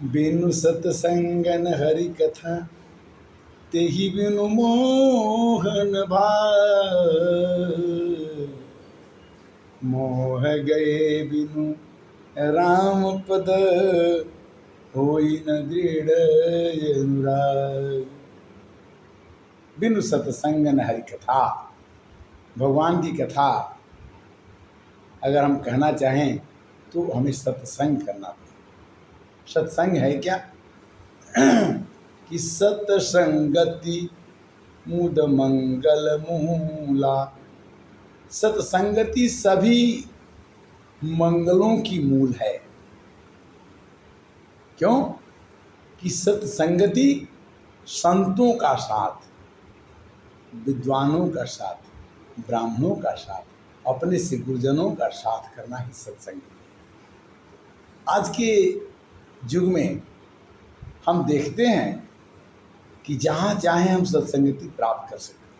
बिनु सतसंगन हरि कथा तेहि बिनु मोहन भाव। मोह गए बिनु राम पद होई न दृढ़ अनुराग। बिनु सतसंगन हरि कथा, भगवान की कथा अगर हम कहना चाहें तो हमें सत्संग करना पड़ेगा। सत्संग है क्या कि सतसंगति मुद मंगल मूला। सतसंगति सभी मंगलों की मूल है। क्यों कि सतसंगति संतों का साथ, विद्वानों का साथ, ब्राह्मणों का साथ, अपने से गुरुजनों का साथ करना ही सत्संग है। आज के युग में हम देखते हैं कि जहाँ चाहे हम सत्संगति प्राप्त कर सकते हैं।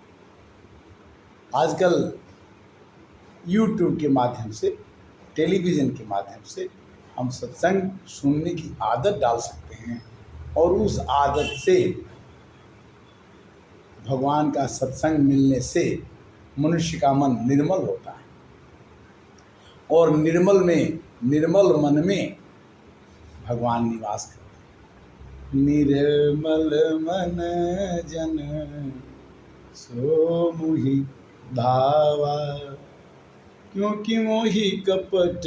आजकल YouTube के माध्यम से, टेलीविज़न के माध्यम से हम सत्संग सुनने की आदत डाल सकते हैं और उस आदत से भगवान का सत्संग मिलने से मनुष्य का मन निर्मल होता है और निर्मल मन में भगवान निवास करते हैं। निर्मल मन जन सो मुहि भावा, क्योंकि मोहि कपट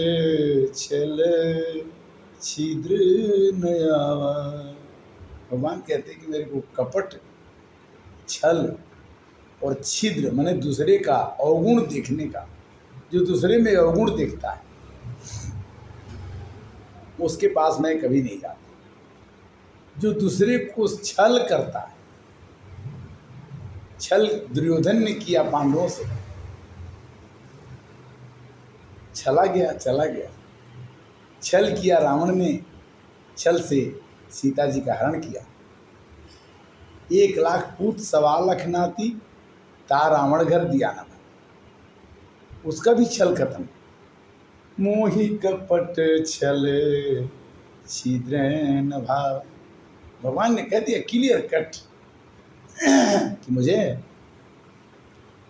छल छिद्र न आवा। भगवान कहते हैं कि मेरे को कपट, छल और छिद्र माने दूसरे का अवगुण देखने का, जो दूसरे में अवगुण देखता है उसके पास मैं कभी नहीं जाता। जो दूसरे को छल करता है, छल दुर्योधन ने किया पांडवों से, चला गया। छल किया रावण ने, छल से सीता जी का हरण किया। 1,00,000 पूत 1,25,00,000 नाती ता रावण घर दिया न, उसका भी छल खत्म। मोहि कपट छल छिद्र न भाव। भगवान ने कह दिया क्लियर कट कि मुझे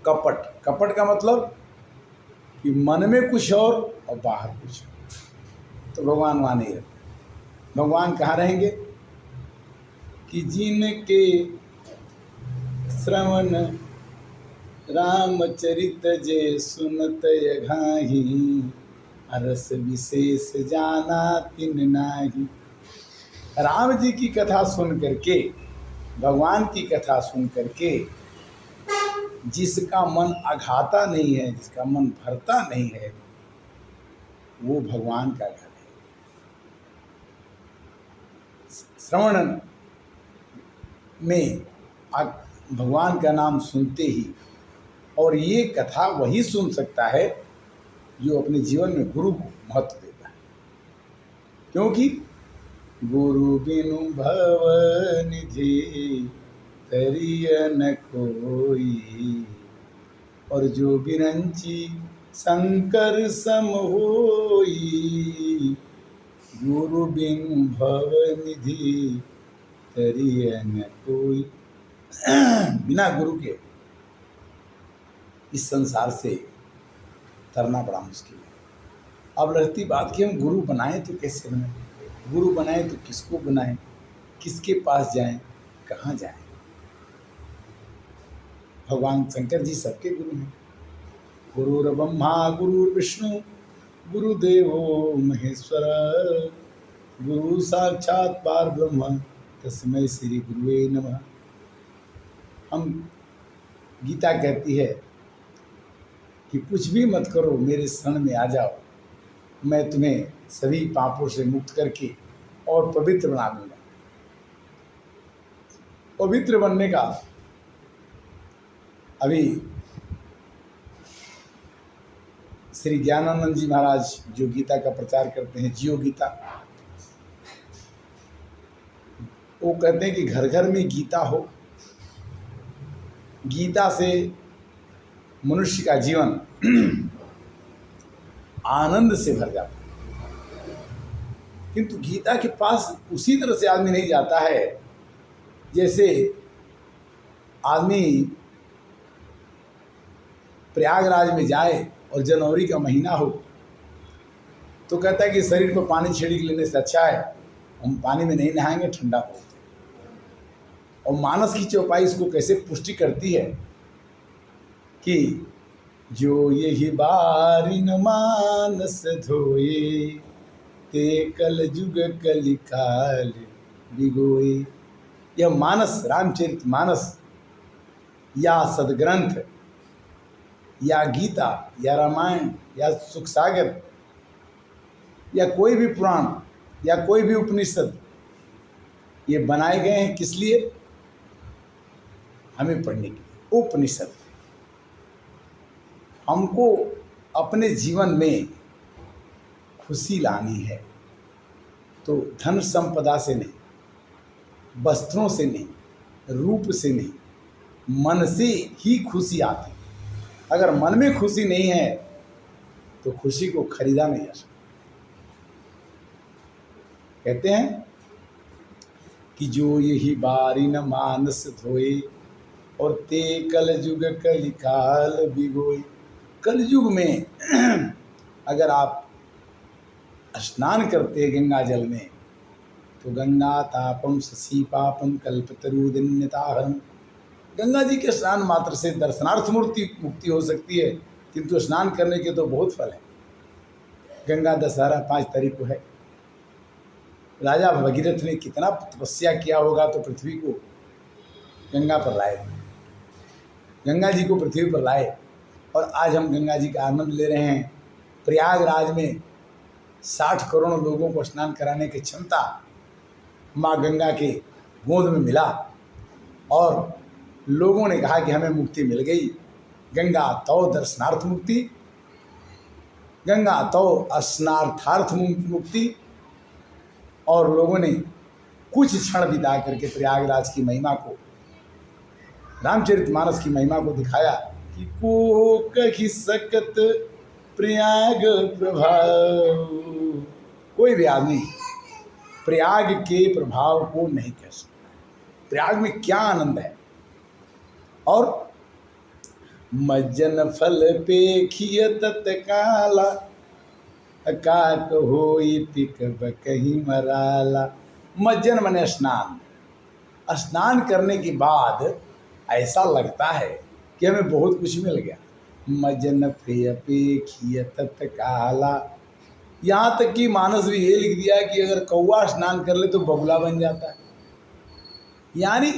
कपट का मतलब कि मन में कुछ और बाहर कुछ, तो भगवान वहाँ नहीं रहते। भगवान कहाँ रहेंगे कि जिनके श्रवण रामचरित जे सुनत अघाही, अरस विशेष जाना तिन नाही। राम जी की कथा सुन करके, भगवान की कथा सुन करके जिसका मन अघाता नहीं है, जिसका मन भरता नहीं है, वो भगवान का घर है। श्रवण में भगवान का नाम सुनते ही, और ये कथा वही सुन सकता है जो अपने जीवन में गुरु को महत्व देता है। क्योंकि गुरु बिनु भव निधि तरिय न कोई, और जो बिरंची शंकर सम होई। गुरु बिनु भव निधि तरिय न कोई। बिना गुरु के इस संसार से तरना बड़ा मुश्किल है। अब रहती बात कि हम गुरु बनाएं तो कैसे बनाएं, गुरु बनाएं तो किसको बनाएं, किसके पास जाएं, कहाँ जाएं। भगवान शंकर जी सबके गुरु हैं। गुरुर् ब्रह्मा गुरुर्विष्णु गुरुदेवो महेश्वर, गुरु साक्षात पार ब्रह्म तस्मै श्री गुरुवे नमः। हम गीता कहती है कि कुछ भी मत करो, मेरे शरण में आ जाओ, मैं तुम्हें सभी पापों से मुक्त करके और पवित्र बना दूंगा। पवित्र बनने का अभी श्री ज्ञानानंद जी महाराज जो गीता का प्रचार करते हैं, जियो गीता, वो कहते हैं कि घर घर में गीता हो। गीता से मनुष्य का जीवन आनंद से भर जाता है। किंतु गीता के पास उसी तरह से आदमी नहीं जाता है जैसे आदमी प्रयागराज में जाए और जनवरी का महीना हो तो कहता है कि शरीर पर पानी छिड़क लेने से अच्छा है हम पानी में नहीं नहाएंगे, ठंडा हो। और मानस की चौपाई इसको कैसे पुष्टि करती है कि जो यही बारिन मानस धोए ते कल जुग कलिकाल बिगोए। यह मानस, रामचरित मानस या सदग्रंथ या गीता या रामायण या सुख सागर या कोई भी पुराण या कोई भी उपनिषद, ये बनाए गए हैं किस लिए? हमें पढ़ने के लिए। उपनिषद हमको अपने जीवन में खुशी लानी है तो धन संपदा से नहीं, वस्त्रों से नहीं, रूप से नहीं, मन से ही खुशी आती है। अगर मन में खुशी नहीं है तो खुशी को खरीदा नहीं जा सकता। कहते हैं कि जो यही बारिन मानस धोए और ते कल जुग कलिकाल बिगोए। कलयुग में अगर आप स्नान करते हैं गंगा जल में तो गंगा तापम शशि पापम कल्पतरुदिन्यताहरम। गंगा जी के स्नान मात्र से दर्शनार्थ मुक्ति हो सकती है, किंतु स्नान करने के तो बहुत फल है। गंगा दशहरा 5 तारीख को है। राजा भगीरथ ने कितना तपस्या किया होगा तो पृथ्वी को गंगा पर लाए, गंगा जी को पृथ्वी पर लाए। और आज हम गंगा जी का आनंद ले रहे हैं। प्रयागराज में 60 करोड़ लोगों को स्नान कराने की क्षमता माँ गंगा के गोद में मिला और लोगों ने कहा कि हमें मुक्ति मिल गई। गंगा तो दर्शनार्थ मुक्ति, गंगा तो स्नार्थार्थ मुक्ति। और लोगों ने कुछ क्षण बिता करके प्रयागराज की महिमा को, रामचरितमानस की महिमा को दिखाया कि को कही सकत प्रयाग प्रभाव। कोई भी आदमी प्रयाग के प्रभाव को नहीं कह सकता। प्रयाग में क्या आनंद है। और मज्जन फल पे खिय तत्काला काक होई पिक कहीं मराला। मज्जन मने स्नान। स्नान करने के बाद ऐसा लगता है कि हमें बहुत कुछ मिल गया। मज्जन पे खिय तत्काला। यहाँ तक कि मानस भी ये लिख दिया कि अगर कौवा स्नान कर ले तो बगुला बन जाता है। यानी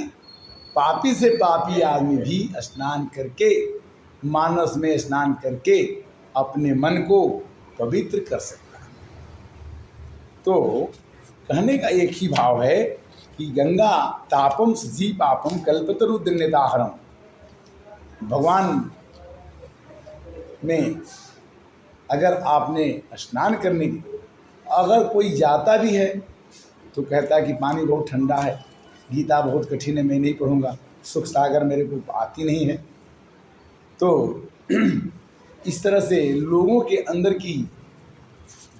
पापी से पापी आदमी भी स्नान करके, मानस में स्नान करके अपने मन को पवित्र कर सकता है। तो कहने का एक ही भाव है कि गंगा तापम शशि पापम कल्पतरुदिन्यताहरम। भगवान में अगर आपने स्नान करने की, अगर कोई जाता भी है तो कहता है कि पानी बहुत ठंडा है, गीता बहुत कठिन है, मैं नहीं पढ़ूंगा, सुख सागर मेरे को आती नहीं है। तो इस तरह से लोगों के अंदर की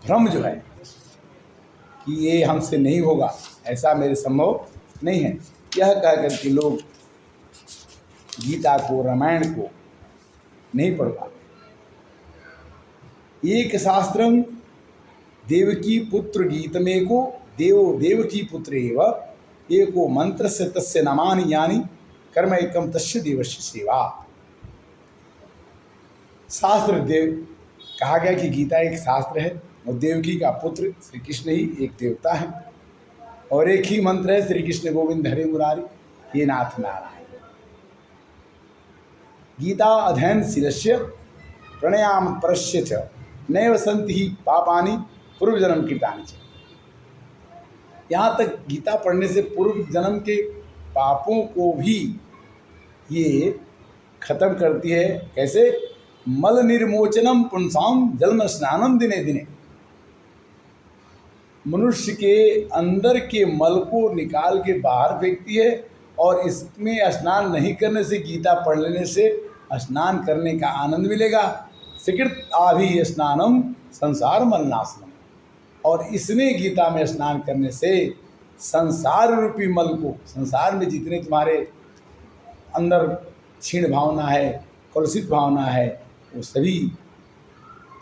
भ्रम जो है कि ये हमसे नहीं होगा, ऐसा मेरे संभव नहीं है, यह कह कर के लोग गीता को, रामायण को नहीं पढ़ पाते। एक शास्त्रम देवकी पुत्र गीतमें को देवो देवकी पुत्र एव एको मंत्र से तस्य नमानि यानी कर्म एकम तस्य देवस्य सेवा। शास्त्र देव कहा गया कि गीता एक शास्त्र है और देवकी का पुत्र श्री कृष्ण ही एक देवता है और एक ही मंत्र है, श्री कृष्ण गोविंद हरे मुरारी हे नाथ नारायण। गीता अध्ययन शिरस्य प्रणयाम परस्य च नैव सन्ति ही पापानि पूर्व जन्म कृतानि च। यहाँ तक गीता पढ़ने से पूर्व जन्म के पापों को भी ये खत्म करती है। कैसे? मल निर्मोचनम पुंसाम जन्म स्नानम दिने दिने। मनुष्य के अंदर के मल को निकाल के बाहर फेंकती है और इसमें स्नान नहीं करने से, गीता पढ़ लेने से स्नान करने का आनंद मिलेगा। सुकृत आभि स्नानम संसार मलनाशनम। और इसमें गीता में स्नान करने से संसार रूपी मल को, संसार में जितने तुम्हारे अंदर क्षीण भावना है, कलुषित भावना है, वो सभी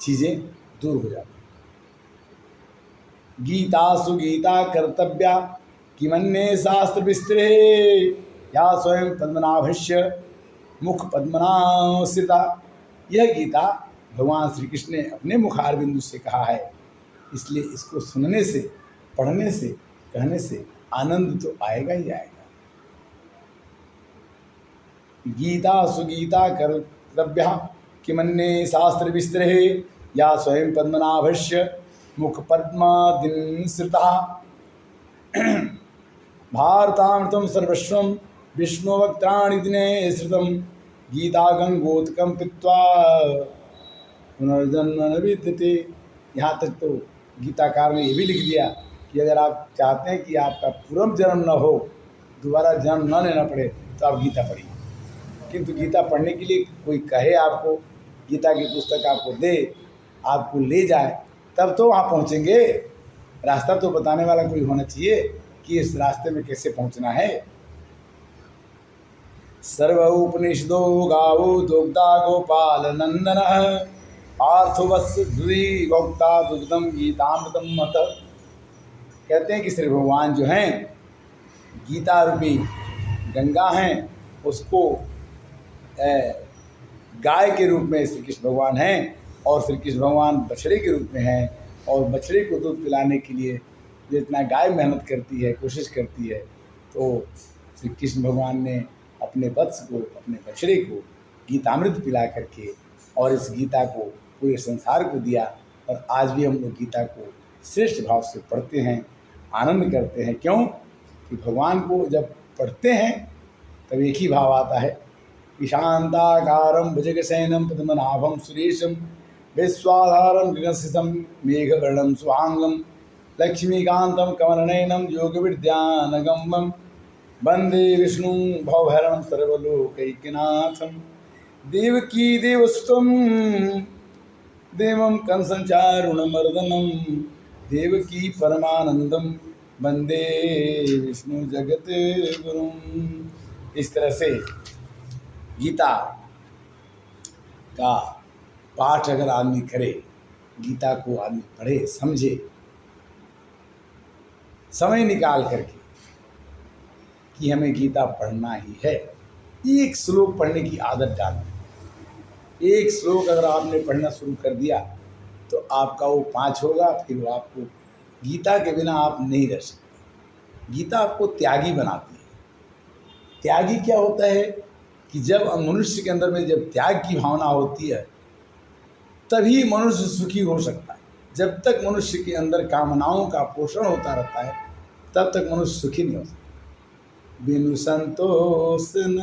चीज़ें दूर हो जाती। गीता सुगीता कर्तव्या किमन्ये शास्त्र विस्तरे या स्वयं पद्मनाभस्य मुख पद्मनाश्रिता। यह गीता भगवान श्री कृष्ण ने अपने मुखारबिंदु से कहा है, इसलिए इसको सुनने से, पढ़ने से, कहने से आनंद तो आएगा ही आएगा। गीता सुगीता कर्तव्या किमन्ये शास्त्र विस्तरे या स्वयं पद्मनाभस्य मुख पद्मादिश्रिता। भारतामृतं सर्वस्वं विष्णुवक्त्राणि दिने श्रुतं गीता गंगोत्कं पीत्वा पुनर्जन्म न विद्यते। यहाँ तक तो गीताकार ने ये भी लिख दिया कि अगर आप चाहते हैं कि आपका पुनर्जन्म न हो, दोबारा जन्म न लेना पड़े, तो आप गीता पढ़िए। किंतु गीता पढ़ने के लिए कोई कहे आपको, गीता की पुस्तक आपको दे, आपको ले जाए, तब तो वहाँ पहुँचेंगे। रास्ता तो बताने वाला कोई होना चाहिए कि इस रास्ते में कैसे पहुँचना है। सर्व उपनिषदो गावो दुग्धा गोपाल नंदन पार्थवस्य ध्रुवी गौक्ता दुग्धम गीतामृतम मत। कहते हैं कि श्री भगवान जो हैं गीता रूपी गंगा हैं, उसको गाय के रूप में श्री कृष्ण भगवान हैं, और श्री कृष्ण भगवान बछड़े के रूप में हैं, और बछड़े को दूध पिलाने के लिए जितना गाय मेहनत करती है, कोशिश करती है, तो श्री कृष्ण भगवान ने अपने वत्स को, अपने बछड़े को गीतामृत पिला करके और इस गीता को पूरे संसार को दिया। और आज भी हम लोग गीता को श्रेष्ठ भाव से पढ़ते हैं, आनंद करते हैं। क्यों कि भगवान को जब पढ़ते हैं तब एक ही भाव आता है, ईशान्ताकारं भुजगशयनं पद्मनाभं सुरेशं विश्वाधारं गगनसदृशं मेघवर्णं शुभांगं लक्ष्मीकान्तं कमलनयनं योगविद्यानगम्यं वन्दे विष्णुं भवभयहरं सर्वलोकैकनाथं। देवकी देवसुतं देवं कंसचारुणमर्दनं देवकी परमानंदं वन्दे विष्णु जगत गुरुं। इस तरह से गीता का पाठ अगर आदमी करे, गीता को आदमी पढ़े, समझे, समय निकाल करके कि हमें गीता पढ़ना ही है, एक श्लोक पढ़ने की आदत डालना। एक श्लोक अगर आपने पढ़ना शुरू कर दिया तो आपका वो 5 होगा, फिर वो आपको, गीता के बिना आप नहीं रह सकते। गीता आपको त्यागी बनाती है। त्यागी क्या होता है कि जब मनुष्य के अंदर में जब त्याग की भावना होती है तभी मनुष्य सुखी हो सकता है। जब तक मनुष्य के अंदर कामनाओं का पोषण होता रहता है तब तक मनुष्य सुखी नहीं हो सकता। बिनु संतोष न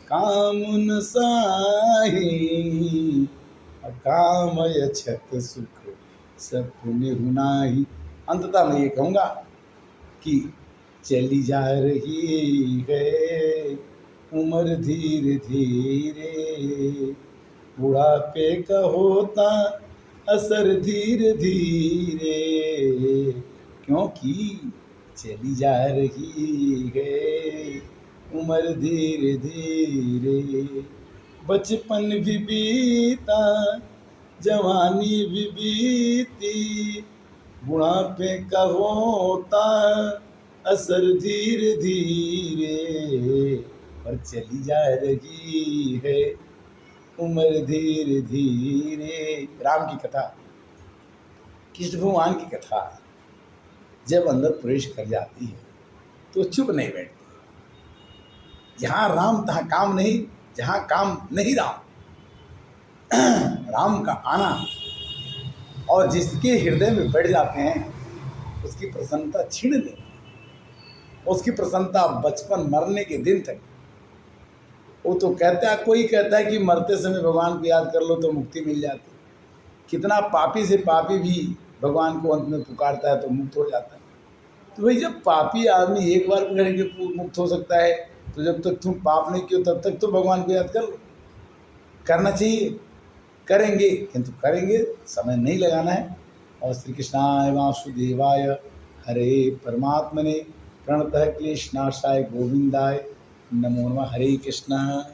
काम न साही अकामय छत सुख सपने हुनाही। अंततः मैं ये कहूँगा कि चली जा रही है उम्र धीरे धीरे, बुढ़ापे का होता असर धीरे धीरे, क्योंकि चली जा रही है उम्र धीरे धीरे। बचपन भी बीता जवानी भी बीती, बुढ़ापे का होता असर धीरे धीरे, पर चली जा रही है उम्र धीरे धीरे। राम की कथा, कृष्ण भगवान की कथा जब अंदर प्रवेश कर जाती है तो चुप नहीं बैठती। जहाँ राम तहाँ काम नहीं, जहाँ काम नहीं राम। राम का आना और जिसके हृदय में बैठ जाते हैं उसकी प्रसन्नता छीन ले, उसकी प्रसन्नता बचपन मरने के दिन तक। वो तो कहता है, कोई कहता है कि मरते समय भगवान को याद कर लो तो मुक्ति मिल जाती। कितना पापी से पापी भी भगवान को अंत में पुकारता है तो मुक्त हो जाता है। तो भाई जब पापी आदमी एक बार पकड़ के मुक्त हो सकता है तो जब तक तुम पाप नहीं किए तब तक तो भगवान को याद कर लो। करना चाहिए, करेंगे, किंतु करेंगे समय नहीं लगाना है। और श्री कृष्णाय वासुदेवाय हरे परमात्मने प्रणतः क्लेशनाशाय गोविंदाय नमो नमः। हरे कृष्णा।